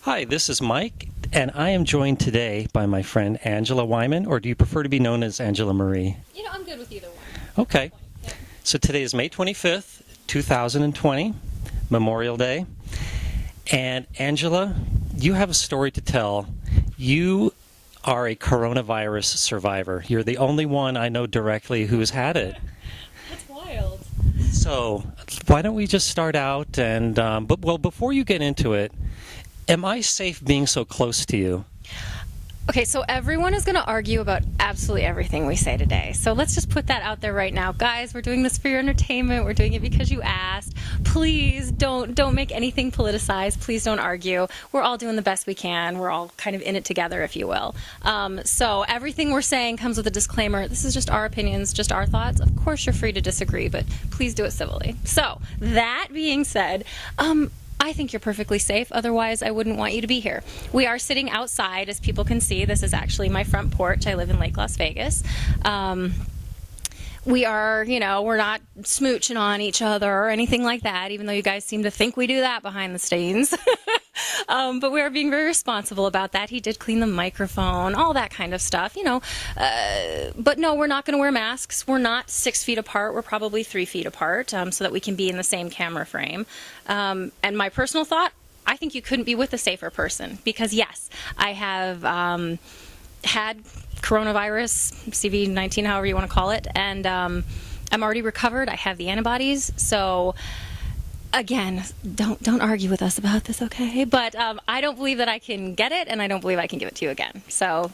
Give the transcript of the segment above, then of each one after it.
Hi, this is Mike, and I am joined today by my friend Angela Wyman, or do you prefer to be known as Angela Marie? I'm good with either one. Okay. So today is May 25th, 2020, Memorial Day. And Angela, you have a story to tell. You are a coronavirus survivor. You're the only one I know directly who's had it. That's wild. So why don't we just start out and, before you get into it, am I safe being so close to you? Okay, so everyone is going to argue about absolutely everything we say today. So let's just put that out there right now. Guys, we're doing this for your entertainment. We're doing it because you asked. Please don't make anything politicized. Please don't argue. We're all doing the best we can. We're all kind of in it together, if you will. So everything we're saying comes with a disclaimer. This is just our opinions, just our thoughts. Of course, you're free to disagree, but please do it civilly. So that being said, I think you're perfectly safe. Otherwise, I wouldn't want you to be here. We are sitting outside, as people can see. This is actually my front porch. I live in Lake Las Vegas. We are, we're not smooching on each other or anything like that, even though you guys seem to think we do that behind the scenes. But we are being very responsible about that. He did clean the microphone, all that kind of stuff, But no, we're not going to wear masks. We're not 6 feet apart. We're probably 3 feet apart, so that we can be in the same camera frame. And my personal thought, I think you couldn't be with a safer person because, yes, I have had coronavirus, CV-19, however you want to call it, and I'm already recovered. I have the antibodies, so again, don't argue with us about this, okay? But I don't believe that I can get it, and I don't believe I can give it to you again. So,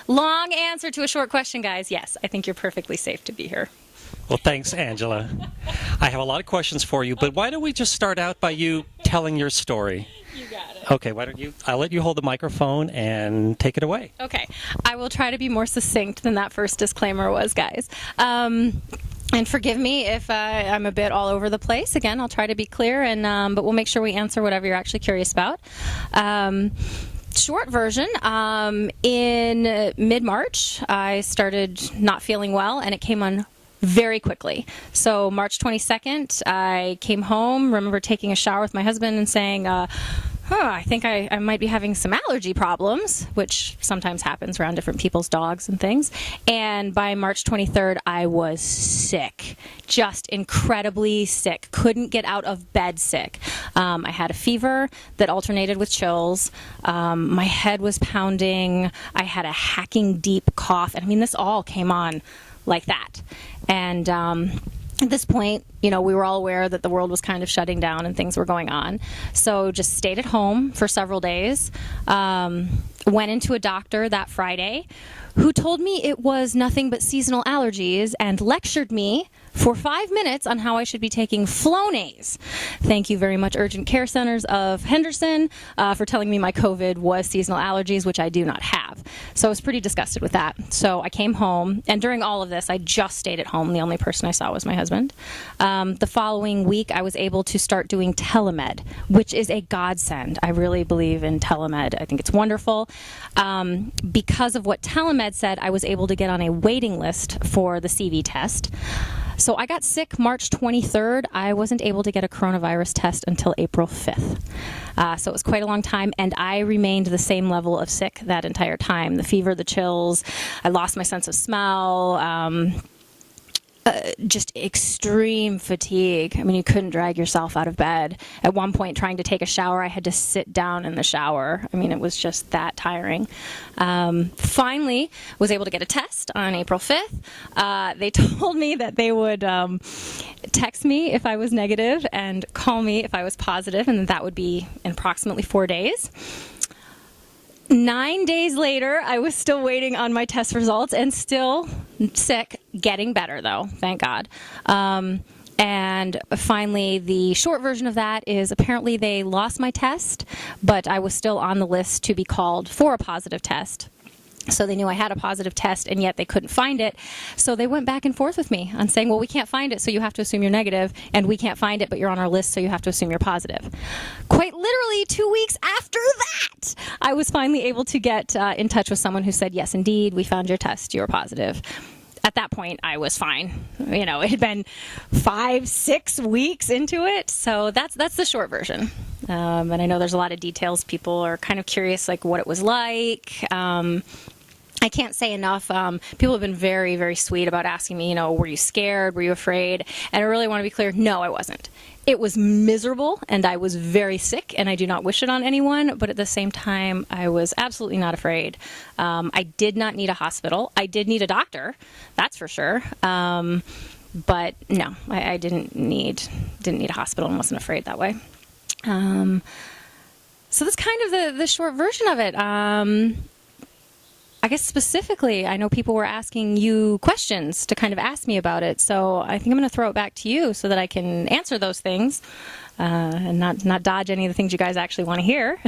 long answer to a short question, guys. Yes, I think you're perfectly safe to be here. Well, thanks, Angela. I have a lot of questions for you, but why don't we just start out by you telling your story? You got it. Okay, I'll let you hold the microphone and take it away. Okay, I will try to be more succinct than that first disclaimer was, guys. And forgive me if I'm a bit all over the place. Again, I'll try to be clear, but we'll make sure we answer whatever you're actually curious about. Short version, in mid-March, I started not feeling well, and it came on very quickly. So March 22nd, I came home, remember taking a shower with my husband and saying, I think I might be having some allergy problems, which sometimes happens around different people's dogs and things. And by March 23rd, I was sick, just incredibly sick. Couldn't get out of bed sick. I had a fever that alternated with chills. My head was pounding. I had a hacking deep cough. And I mean, this all came on like that. And at this point, we were all aware that the world was kind of shutting down and things were going on. So just stayed at home for several days. Went into a doctor that Friday who told me it was nothing but seasonal allergies and lectured me for 5 minutes on how I should be taking Flonase. Thank you very much, Urgent Care Centers of Henderson, for telling me my COVID was seasonal allergies, which I do not have. So I was pretty disgusted with that. So I came home, and during all of this, I just stayed at home. The only person I saw was my husband. The following week, I was able to start doing telemed, which is a godsend. I really believe in telemed. I think it's wonderful. Because of what telemed said, I was able to get on a waiting list for the CV test. So I got sick March 23rd. I wasn't able to get a coronavirus test until April 5th. So it was quite a long time, and I remained the same level of sick that entire time. The fever, the chills, I lost my sense of smell, just extreme fatigue. I mean, you couldn't drag yourself out of bed. At one point, trying to take a shower, I had to sit down in the shower. I mean, it was just that tiring. Finally, was able to get a test on April 5th. They told me that they would text me if I was negative and call me if I was positive, and that would be in approximately 4 days. 9 days later, I was still waiting on my test results and still sick, getting better though, thank God. And finally, the short version of that is apparently they lost my test, but I was still on the list to be called for a positive test. So they knew I had a positive test, and yet they couldn't find it. So they went back and forth with me on saying, well, we can't find it, so you have to assume you're negative, and we can't find it, but you're on our list, so you have to assume you're positive. Quite literally 2 weeks after that, I was finally able to get in touch with someone who said, yes, indeed, we found your test, you were positive. At that point, I was fine. It had been 5-6 weeks into it, so that's the short version. And I know there's a lot of details. People are kind of curious, like what it was like. I can't say enough. People have been very, very sweet about asking me, were you scared? Were you afraid? And I really want to be clear, no, I wasn't. It was miserable, and I was very sick, and I do not wish it on anyone, but at the same time, I was absolutely not afraid. I did not need a hospital. I did need a doctor, that's for sure. But no, I didn't need a hospital and wasn't afraid that way. So that's kind of the short version of it. I guess specifically, I know people were asking you questions to kind of ask me about it, so I think I'm going to throw it back to you so that I can answer those things and not dodge any of the things you guys actually want to hear.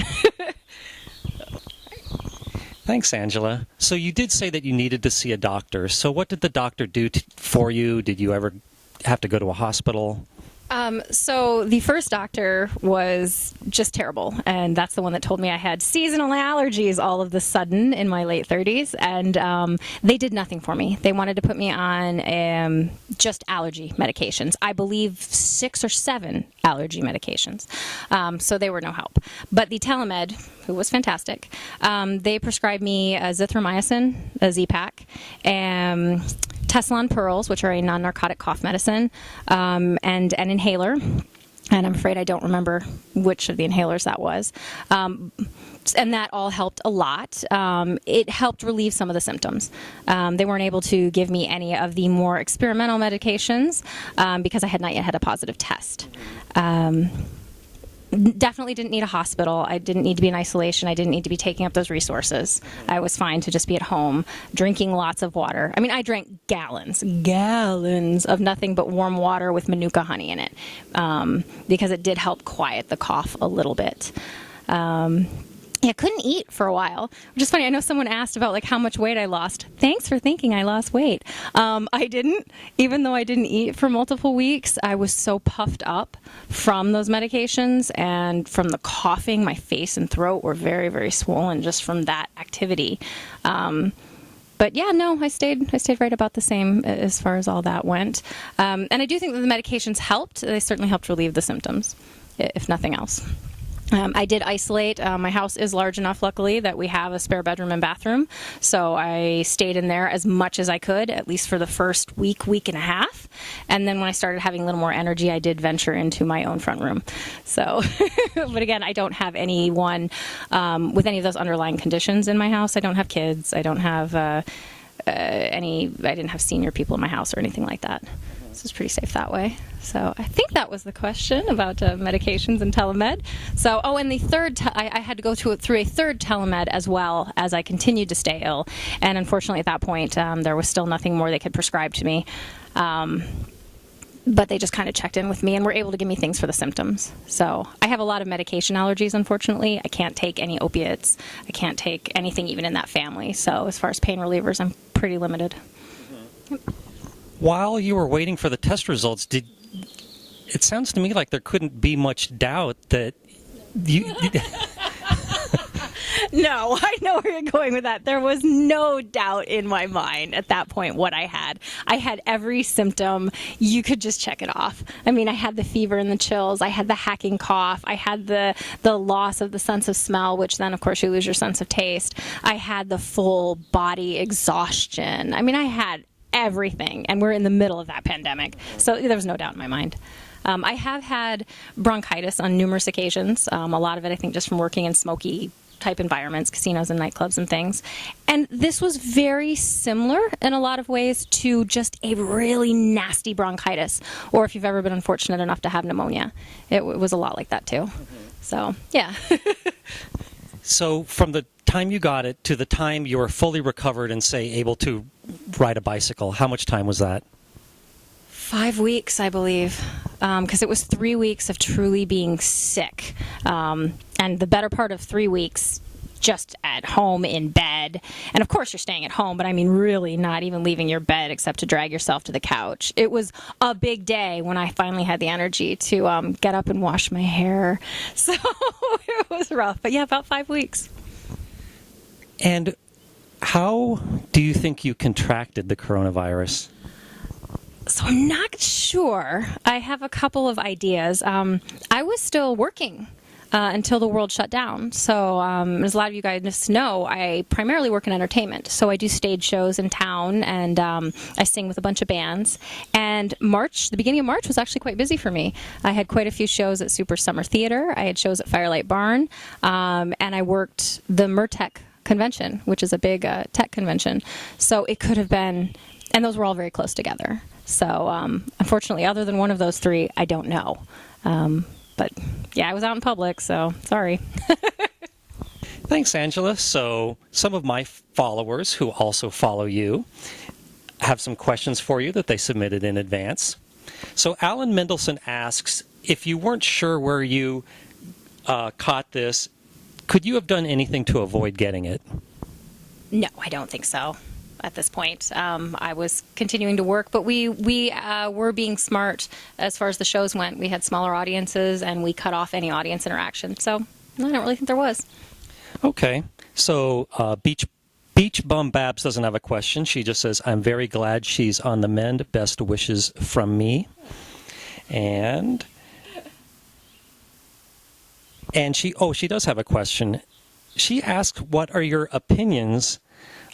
Thanks, Angela. So you did say that you needed to see a doctor. So what did the doctor do for you? Did you ever have to go to a hospital? So the first doctor was just terrible, and that's the one that told me I had seasonal allergies all of the sudden in my late 30s, and they did nothing for me. They wanted to put me on just allergy medications. I believe 6 or 7 allergy medications, so they were no help. But the telemed, who was fantastic, they prescribed me azithromycin, a Z-Pak, and Tessalon pearls, which are a non-narcotic cough medicine, and an inhaler. And I'm afraid I don't remember which of the inhalers that was. And that all helped a lot. It helped relieve some of the symptoms. They weren't able to give me any of the more experimental medications because I had not yet had a positive test. Definitely didn't need a hospital. I didn't need to be in isolation. I didn't need to be taking up those resources. I was fine to just be at home, drinking lots of water. I mean, I drank gallons of nothing but warm water with Manuka honey in it because it did help quiet the cough a little bit. I couldn't eat for a while, which is funny. I know someone asked about like how much weight I lost. Thanks for thinking I lost weight. I didn't, even though I didn't eat for multiple weeks. I was so puffed up from those medications and from the coughing. My face and throat were very, very swollen just from that activity. But yeah, no, I stayed right about the same as far as all that went. And I do think that the medications helped. They certainly helped relieve the symptoms, if nothing else. I did isolate. My house is large enough, luckily, that we have a spare bedroom and bathroom. So I stayed in there as much as I could, at least for the first week and a half. And then when I started having a little more energy, I did venture into my own front room. So, but again, I don't have anyone with any of those underlying conditions in my house. I don't have kids. I don't have I didn't have senior people in my house or anything like that. So it's pretty safe that way. So I think that was the question about medications and telemed. So, and the third, I had to go through a third telemed as well as I continued to stay ill. And unfortunately at that point, there was still nothing more they could prescribe to me. But they just kind of checked in with me and were able to give me things for the symptoms. So I have a lot of medication allergies, unfortunately. I can't take any opiates. I can't take anything even in that family. So as far as pain relievers, I'm pretty limited. Mm-hmm. Yep. While you were waiting for the test results, it sounds to me like there couldn't be much doubt that you... No, I know where you're going with that. There was no doubt in my mind at that point what I had. I had every symptom. You could just check it off. I mean, I had the fever and the chills. I had the hacking cough. I had the loss of the sense of smell, which then, of course, you lose your sense of taste. I had the full body exhaustion. I mean, I had everything, and we're in the middle of that pandemic. So there was no doubt in my mind. I have had bronchitis on numerous occasions. A lot of it, I think, just from working in smoky type environments, casinos and nightclubs and things. And this was very similar in a lot of ways to just a really nasty bronchitis, or if you've ever been unfortunate enough to have pneumonia. It was a lot like that too. So, yeah. So from the time you got it to the time you were fully recovered and, say, able to ride a bicycle, how much time was that? 5 weeks, I believe, because it was 3 weeks of truly being sick. And the better part of 3 weeks just at home in bed. And of course you're staying at home, but I mean really not even leaving your bed except to drag yourself to the couch. It was a big day when I finally had the energy to get up and wash my hair. So it was rough. But yeah, about 5 weeks. And how do you think you contracted the coronavirus? So I'm not sure. I have a couple of ideas. I was still working. until the world shut down. So as a lot of you guys know, I primarily work in entertainment. So I do stage shows in town, and I sing with a bunch of bands. And the beginning of March was actually quite busy for me. I had quite a few shows at Super Summer Theater. I had shows at Firelight Barn, and I worked the Mertech convention, which is a big tech convention. So it could have been, and those were all very close together. So unfortunately, other than one of those three, I don't know. But yeah, I was out in public, so sorry. Thanks, Angela. So some of my followers who also follow you have some questions for you that they submitted in advance. So Alan Mendelson asks, if you weren't sure where you caught this, could you have done anything to avoid getting it? No, I don't think so at this point. I was continuing to work, but we were being smart as far as the shows went. We had smaller audiences, and we cut off any audience interaction. So I don't really think there was. Okay. So Beach Bum Babs doesn't have a question. She just says, I'm very glad she's on the mend. Best wishes from me. And she does have a question. She asked, what are your opinions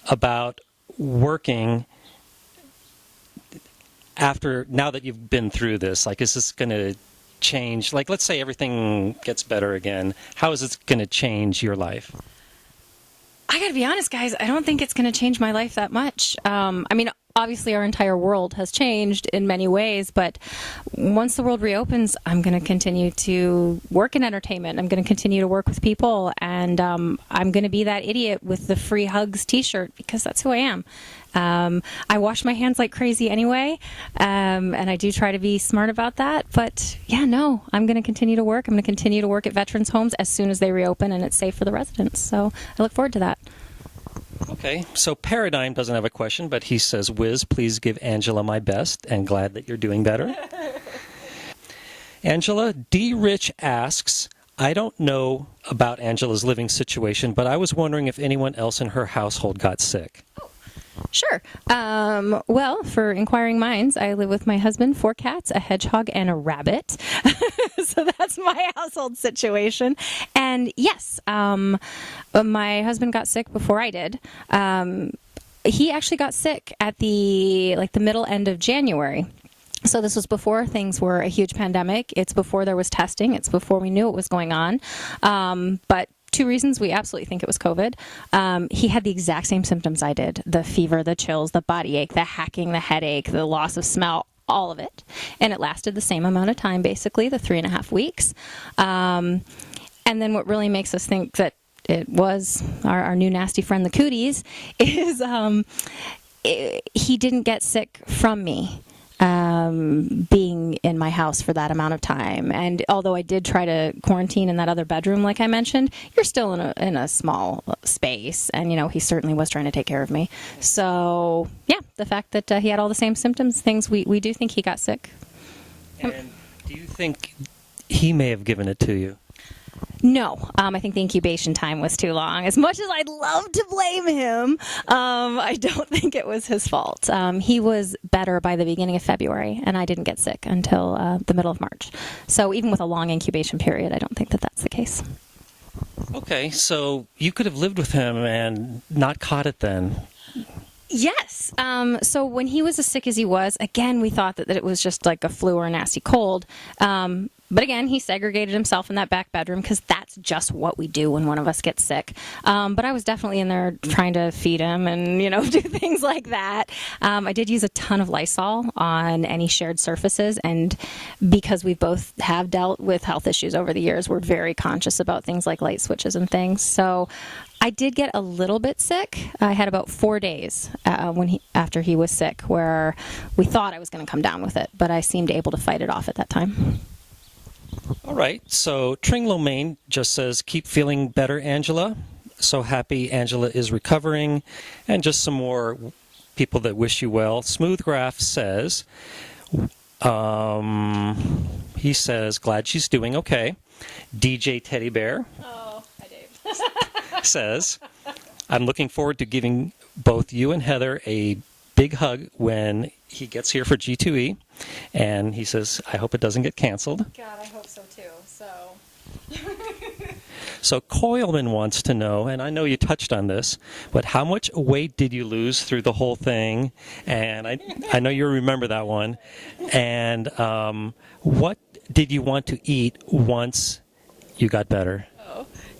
about working now that you've been through this? Like, is this going to change? Like, let's say everything gets better again. How is it going to change your life? I got to be honest, guys, I don't think it's going to change my life that much. I mean, obviously our entire world has changed in many ways, but once the world reopens, I'm going to continue to work in entertainment. I'm going to continue to work with people, and I'm going to be that idiot with the free hugs t-shirt, because that's who I am. I wash my hands like crazy anyway, and I do try to be smart about that. But yeah, no, I'm going to continue to work. I'm going to continue to work at veterans' homes as soon as they reopen and it's safe for the residents. So I look forward to that. Okay, so Paradigm doesn't have a question, but he says, Wiz, please give Angela my best, and glad that you're doing better. Angela, D. Rich asks, I don't know about Angela's living situation, but I was wondering if anyone else in her household got sick. Sure. Well, for inquiring minds, I live with my husband, 4 cats, a hedgehog, and a rabbit. So that's my household situation. And yes, my husband got sick before I did. He actually got sick at the middle end of January. So this was before things were a huge pandemic. It's before there was testing. It's before we knew what was going on. But 2 reasons we absolutely think it was COVID. He had the exact same symptoms I did: the fever, the chills, the body ache, the hacking, the headache, the loss of smell, all of it. And it lasted the same amount of time, basically, the 3.5 weeks. And then what really makes us think that it was our new nasty friend, the cooties, is he didn't get sick from me. Being in my house for that amount of time. And although I did try to quarantine in that other bedroom, like I mentioned, you're still in a small space. And, he certainly was trying to take care of me. So, yeah, the fact that he had all the same symptoms, things, we do think he got sick. And do you think he may have given it to you? No, I think the incubation time was too long. As much as I'd love to blame him, I don't think it was his fault. He was better by the beginning of February, and I didn't get sick until the middle of March. So even with a long incubation period, I don't think that that's the case. Okay, so you could have lived with him and not caught it then. Yes. So when he was as sick as he was, again, we thought that it was just like a flu or a nasty cold. But again, he segregated himself in that back bedroom because that's just what we do when one of us gets sick. But I was definitely in there trying to feed him and, do things like that. I did use a ton of Lysol on any shared surfaces. And because we both have dealt with health issues over the years, we're very conscious about things like light switches and things. So I did get a little bit sick. I had about 4 days after he was sick where we thought I was going to come down with it, but I seemed able to fight it off at that time. All right. So Trang Lam just says, keep feeling better, Angela. So happy Angela is recovering. And just some more people that wish you well. Smooth Graf says, he says, glad she's doing okay. DJ Teddy Bear. Oh, hi, Dave. says, I'm looking forward to giving both you and Heather a big hug when he gets here for G2E. And he says, I hope it doesn't get canceled. God, I hope so too. So So Coilman wants to know, and I know you touched on this, but how much weight did you lose through the whole thing? And I know you remember that one. And what did you want to eat once you got better?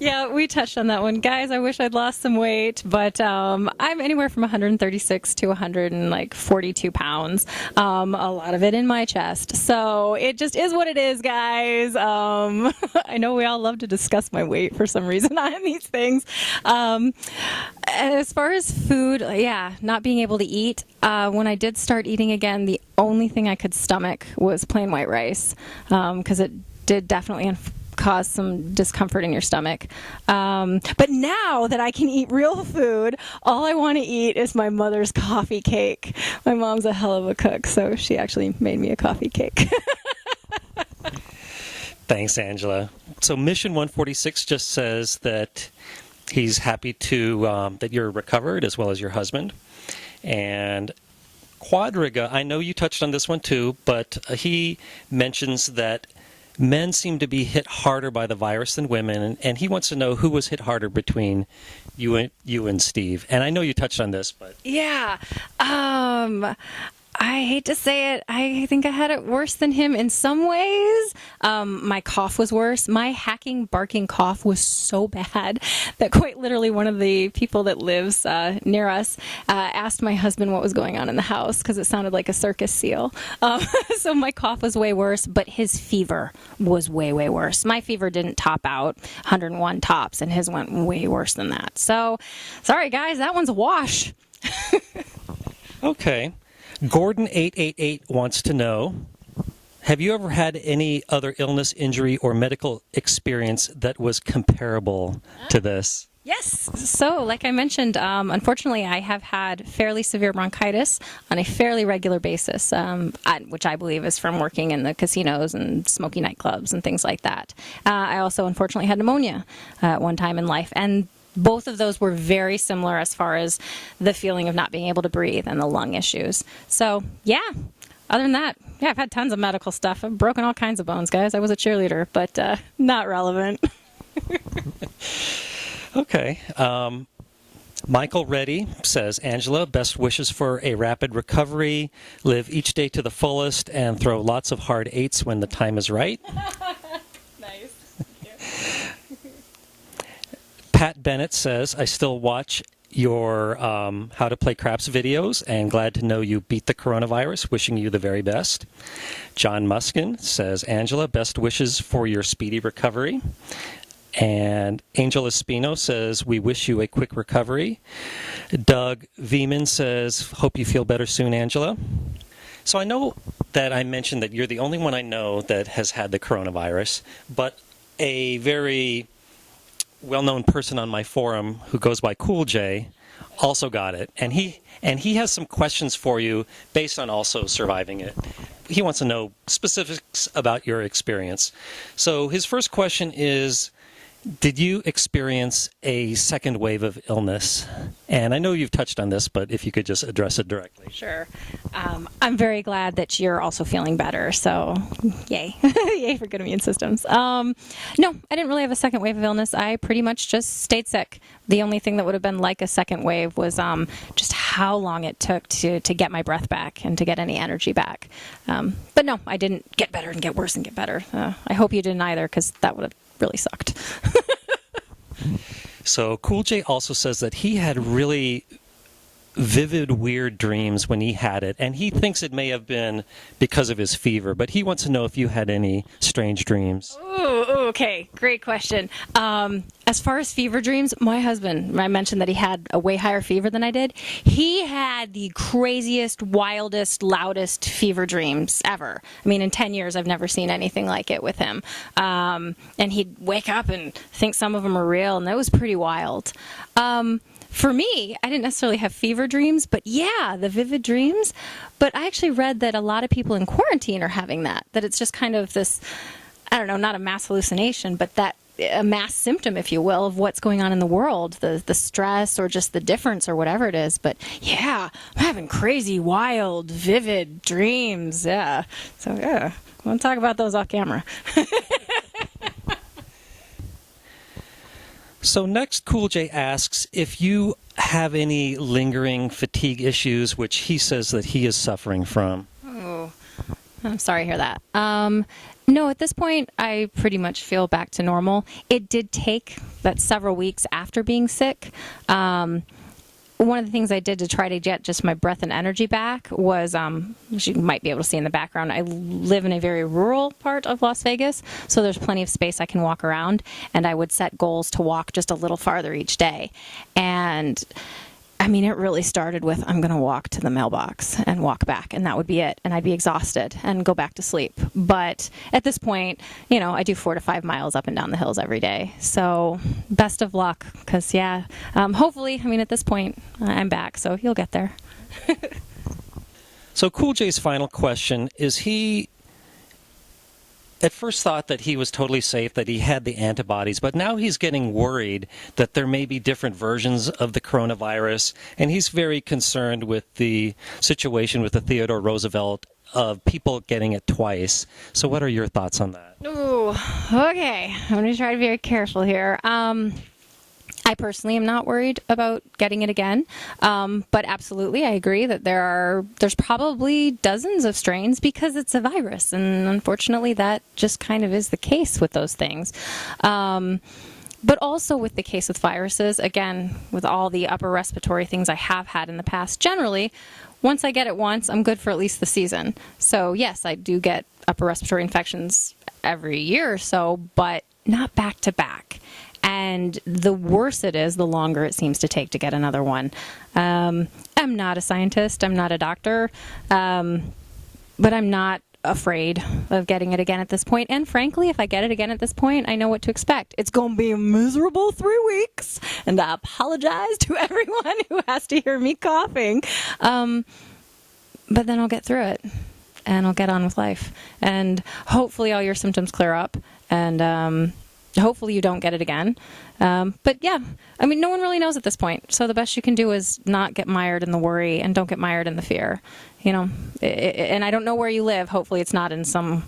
Yeah, we touched on that one. Guys, I wish I'd lost some weight, but I'm anywhere from 136 to 142 pounds. A lot of it in my chest. So it just is what it is, guys. I know we all love to discuss my weight for some reason on these things. As far as food, yeah, not being able to eat. When I did start eating again, the only thing I could stomach was plain white rice, because it did definitely cause some discomfort in your stomach. But now that I can eat real food, all I want to eat is my mother's coffee cake. My mom's a hell of a cook, so she actually made me a coffee cake. Thanks, Angela. So Mission 146 just says that he's happy to that you're recovered, as well as your husband. And Quadriga, I know you touched on this one too, but he mentions that men seem to be hit harder by the virus than women, and he wants to know who was hit harder between you and Steve. And I know you touched on this, but Yeah. I hate to say it. I think I had it worse than him in some ways. My cough was worse. My hacking, barking cough was so bad that quite literally one of the people that lives near us asked my husband what was going on in the house because it sounded like a circus seal. So my cough was way worse, but his fever was way, way worse. My fever didn't top out 101 tops, and his went way worse than that. So, sorry guys, that one's a wash. okay. Gordon888 wants to know, have you ever had any other illness, injury, or medical experience that was comparable to this? Yes. So, like I mentioned, unfortunately, I have had fairly severe bronchitis on a fairly regular basis, which I believe is from working in the casinos and smoky nightclubs and things like that. I also, unfortunately, had pneumonia at one time in life, and both of those were very similar as far as the feeling of not being able to breathe and the lung issues. So, yeah. Other than that, yeah, I've had tons of medical stuff. I've broken all kinds of bones, guys. I was a cheerleader, but not relevant. Okay. Michael Reddy says, Angela, best wishes for a rapid recovery. Live each day to the fullest and throw lots of hard eights when the time is right. Nice. Pat Bennett says, I still watch your How to Play Craps videos and glad to know you beat the coronavirus. Wishing you the very best. John Muskin says, Angela, best wishes for your speedy recovery. And Angel Espino says, we wish you a quick recovery. Doug Veman says, hope you feel better soon, Angela. So I know that I mentioned that you're the only one I know that has had the coronavirus, but a very well-known person on my forum who goes by Cool J also got it. And he has some questions for you based on also surviving it. He wants to know specifics about your experience. So his first question is, did you experience a second wave of illness? And I know you've touched on this, but if you could just address it directly. Sure. I'm very glad that you're also feeling better. So, yay. Yay for good immune systems. No, I didn't really have a second wave of illness. I pretty much just stayed sick. The only thing that would have been like a second wave was just how long it took to get my breath back and to get any energy back. But no, I didn't get better and get worse and get better. I hope you didn't either, because that would have really sucked. So Cool J also says that he had really vivid, weird dreams when he had it, and he thinks it may have been because of his fever, but he wants to know if you had any strange dreams. Ooh, okay, great question. As far as fever dreams, my husband, I mentioned that he had a way higher fever than I did. He had the craziest, wildest, loudest fever dreams ever. I mean, in 10 years, I've never seen anything like it with him. And he'd wake up and think some of them are real, and that was pretty wild. For me, I didn't necessarily have fever dreams, but yeah, the vivid dreams. But I actually read that a lot of people in quarantine are having that it's just kind of this, I don't know, not a mass hallucination, but that a mass symptom, if you will, of what's going on in the world, the stress or just the difference or whatever it is. But yeah, I'm having crazy, wild, vivid dreams. Yeah. So yeah, I want to talk about those off camera. So next, Cool J asks if you have any lingering fatigue issues, which he says that he is suffering from. Oh, I'm sorry to hear that. No, at this point, I pretty much feel back to normal. It did take that several weeks after being sick. One of the things I did to try to get just my breath and energy back was, as you might be able to see in the background, I live in a very rural part of Las Vegas, so there's plenty of space I can walk around, and I would set goals to walk just a little farther each day. And I mean, it really started with, I'm going to walk to the mailbox and walk back, and that would be it. And I'd be exhausted and go back to sleep. But at this point, you know, I do 4 to 5 miles up and down the hills every day. So best of luck, because, hopefully, I mean, at this point, I'm back, so you'll get there. So Cool J's final question is, he at first thought that he was totally safe, that he had the antibodies, but now he's getting worried that there may be different versions of the coronavirus, and he's very concerned with the situation with the Theodore Roosevelt of people getting it twice. So what are your thoughts on that? Ooh, okay. I'm going to try to be very careful here. I personally am not worried about getting it again, but absolutely I agree that there's probably dozens of strains because it's a virus, and unfortunately that just kind of is the case with those things. But also with the case with viruses, again, with all the upper respiratory things I have had in the past, generally, once I get it once, I'm good for at least the season. So yes, I do get upper respiratory infections every year or so, but not back to back. And the worse it is, the longer it seems to take to get another one. I'm not a scientist. I'm not a doctor. But I'm not afraid of getting it again at this point. And frankly, if I get it again at this point, I know what to expect. It's going to be a miserable 3 weeks. And I apologize to everyone who has to hear me coughing. But then I'll get through it. And I'll get on with life. And hopefully all your symptoms clear up. And hopefully you don't get it again. But yeah, I mean, no one really knows at this point. So the best you can do is not get mired in the worry and don't get mired in the fear. You know, and I don't know where you live. Hopefully it's not in some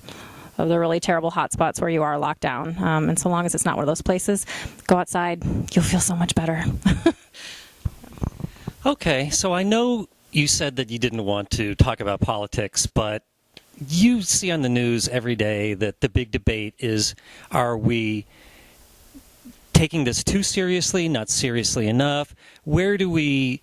of the really terrible hot spots where you are locked down. And so long as it's not one of those places, go outside. You'll feel so much better. Okay, so I know you said that you didn't want to talk about politics, but you see on the news every day that the big debate is, are we taking this too seriously, not seriously enough? How do we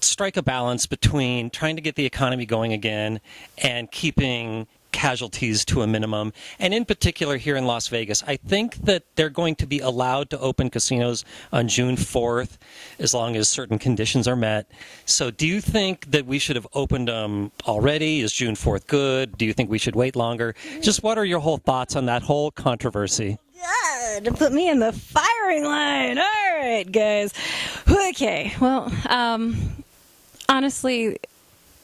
strike a balance between trying to get the economy going again and keeping casualties to a minimum? And in particular here in Las Vegas, I think that they're going to be allowed to open casinos on June 4th as long as certain conditions are met. So do you think that we should have opened them already? Is June 4th good? Do you think we should wait longer? Just what are your whole thoughts on that whole controversy? To put me in the firing line. All right, guys. Okay, well, honestly,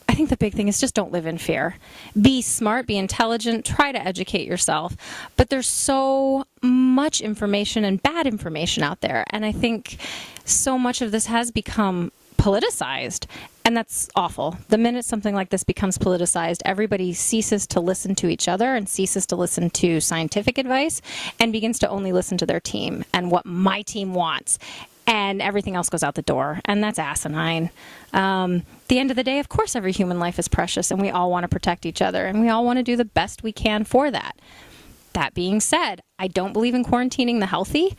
I think the big thing is just don't live in fear. Be smart, be intelligent, try to educate yourself. But there's so much information and bad information out there. And I think so much of this has become politicized. And that's awful. The minute something like this becomes politicized, everybody ceases to listen to each other and ceases to listen to scientific advice and begins to only listen to their team and what my team wants. And everything else goes out the door, and that's asinine. The end of the day, of course, every human life is precious, and we all want to protect each other, and we all want to do the best we can for that. That being said, I don't believe in quarantining the healthy.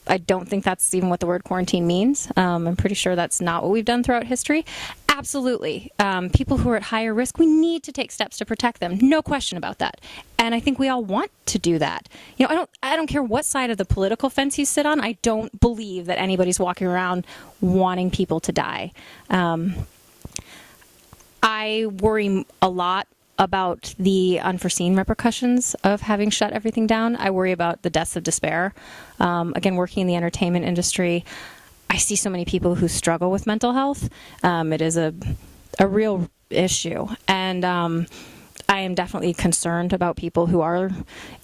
I don't think that's even what the word quarantine means. I'm pretty sure that's not what we've done throughout history. Absolutely. People who are at higher risk, we need to take steps to protect them. No question about that. And I think we all want to do that. You know, I don't care what side of the political fence you sit on. I don't believe that anybody's walking around wanting people to die. I worry a lot about the unforeseen repercussions of having shut everything down. I worry about the deaths of despair. Again, working in the entertainment industry, I see so many people who struggle with mental health. It is a real issue. And I am definitely concerned about people who are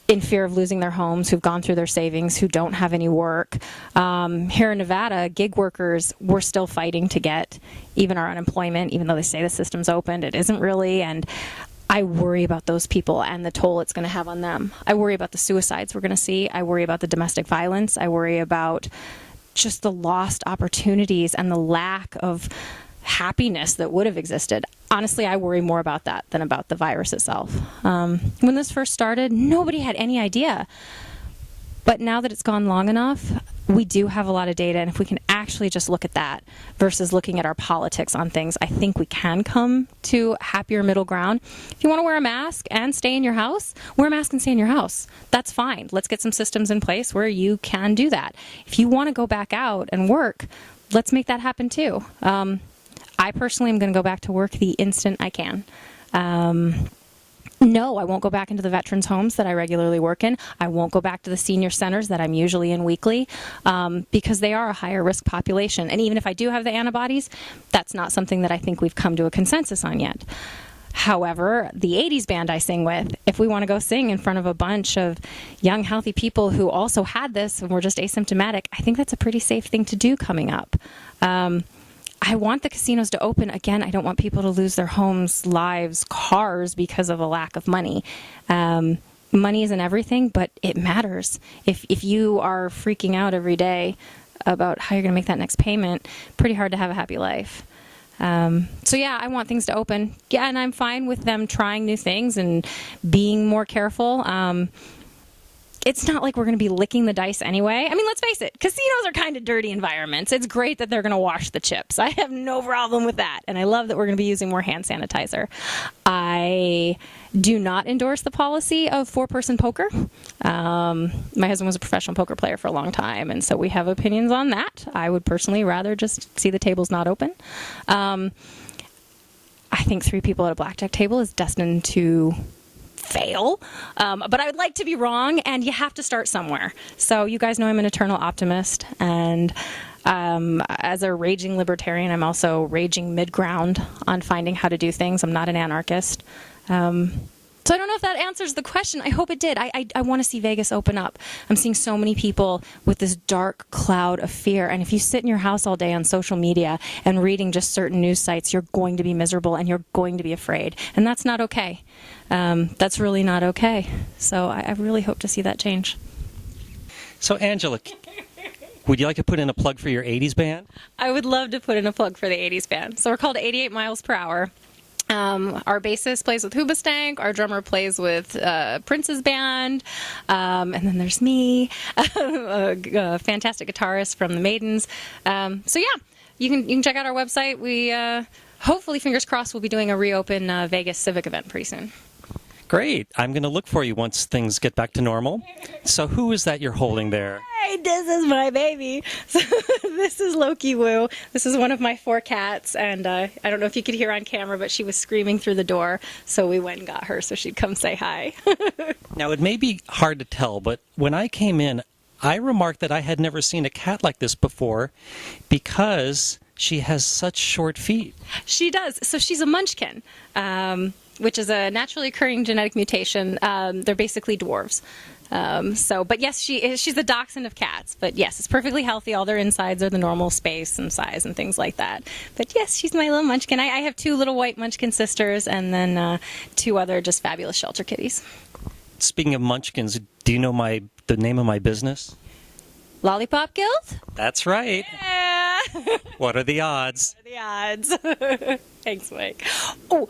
in fear of losing their homes, who've gone through their savings, who don't have any work. Here in Nevada, gig workers, we're still fighting to get even our unemployment, even though they say the system's opened, it isn't really. And I worry about those people and the toll it's going to have on them. I worry about the suicides we're going to see. I worry about the domestic violence. I worry about just the lost opportunities and the lack of happiness that would have existed. Honestly, I worry more about that than about the virus itself. When this first started, nobody had any idea. But now that it's gone long enough, we do have a lot of data, and if we can actually just look at that versus looking at our politics on things, I think we can come to a happier middle ground. If you want to wear a mask and stay in your house, wear a mask and stay in your house. That's fine. Let's get some systems in place where you can do that. If you want to go back out and work, let's make that happen too. I personally am going to go back to work the instant I can. No, I won't go back into the veterans' homes that I regularly work in. I won't go back to the senior centers that I'm usually in weekly because they are a higher risk population. And even if I do have the antibodies, that's not something that I think we've come to a consensus on yet. However, the 80s band I sing with, if we want to go sing in front of a bunch of young, healthy people who also had this and were just asymptomatic, I think that's a pretty safe thing to do coming up. I want the casinos to open. Again, I don't want people to lose their homes, lives, cars because of a lack of money. Money isn't everything, but it matters. If you are freaking out every day about how you're going to make that next payment, pretty hard to have a happy life. So yeah, I want things to open. Yeah, and I'm fine with them trying new things and being more careful. It's not like we're going to be licking the dice anyway. I mean, let's face it, casinos are kind of dirty environments. It's great that they're going to wash the chips. I have no problem with that. And I love that we're going to be using more hand sanitizer. I do not endorse the policy of four-person poker. My husband was a professional poker player for a long time, and so we have opinions on that. I would personally rather just see the tables not open. I think 3 people at a blackjack table is destined to fail, but I would like to be wrong, and you have to start somewhere. So you guys know I'm an eternal optimist, and as a raging libertarian, I'm also raging mid-ground on finding how to do things. I'm not an anarchist. So I don't know if that answers the question. I hope it did. I want to see Vegas open up. I'm seeing so many people with this dark cloud of fear. And if you sit in your house all day on social media and reading just certain news sites, you're going to be miserable and you're going to be afraid. And that's not okay. That's really not okay. So I really hope to see that change. So, Angela, would you like to put in a plug for your 80s band? I would love to put in a plug for the 80s band. So we're called 88 Miles Per Hour. Our bassist plays with Hoobastank. Our drummer plays with Prince's band. And then there's me, a fantastic guitarist from the Maidens. So yeah, you can check out our website. We hopefully, fingers crossed, we'll be doing a reopen Vegas civic event pretty soon. Great. I'm going to look for you once things get back to normal. So who is that you're holding there? Hey, this is my baby. So, this is Loki Woo. This is one of my 4 cats, and I don't know if you could hear on camera, but she was screaming through the door, so we went and got her so she'd come say hi. Now, it may be hard to tell, but when I came in, I remarked that I had never seen a cat like this before because she has such short feet. She does. So she's a munchkin, which is a naturally occurring genetic mutation. They're basically dwarves. But yes, she's the dachshund of cats. But yes, it's perfectly healthy. All their insides are the normal space and size and things like that. But yes, she's my little munchkin. I have 2 little white munchkin sisters and then 2 other just fabulous shelter kitties. Speaking of munchkins, do you know the name of my business? Lollipop Guild? That's right. Yeah. What are the odds? What are the odds? Thanks, Mike. Oh,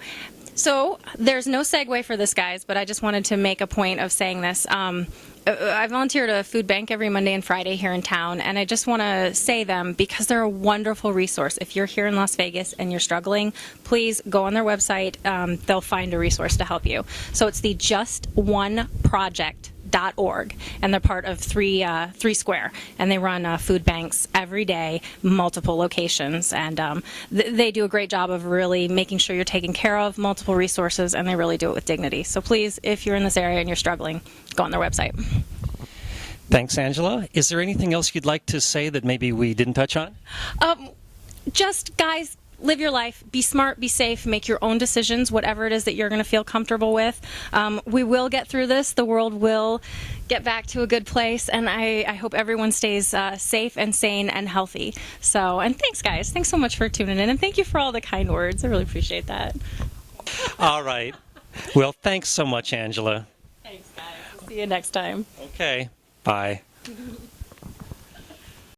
so there's no segue for this, guys, but I just wanted to make a point of saying this. I volunteer at a food bank every Monday and Friday here in town, and I just want to say them because they're a wonderful resource. If you're here in Las Vegas and you're struggling, please go on their website. They'll find a resource to help you. So it's the justoneproject.org, and they're part of Three Square, and they run food banks every day, multiple locations, and they do a great job of really making sure you're taken care of, multiple resources, and they really do it with dignity. So please, if you're in this area and you're struggling, go on their website. Thanks, Angela. Is there anything else you'd like to say that maybe we didn't touch on? Just, guys, live your life. Be smart, be safe, make your own decisions, whatever it is that you're going to feel comfortable with. We will get through this. The world will get back to a good place, and I hope everyone stays safe and sane and healthy. So, and thanks, guys. Thanks so much for tuning in, and thank you for all the kind words. I really appreciate that. All right. Well, thanks so much, Angela. Thanks, guys. See you next time. Okay, bye.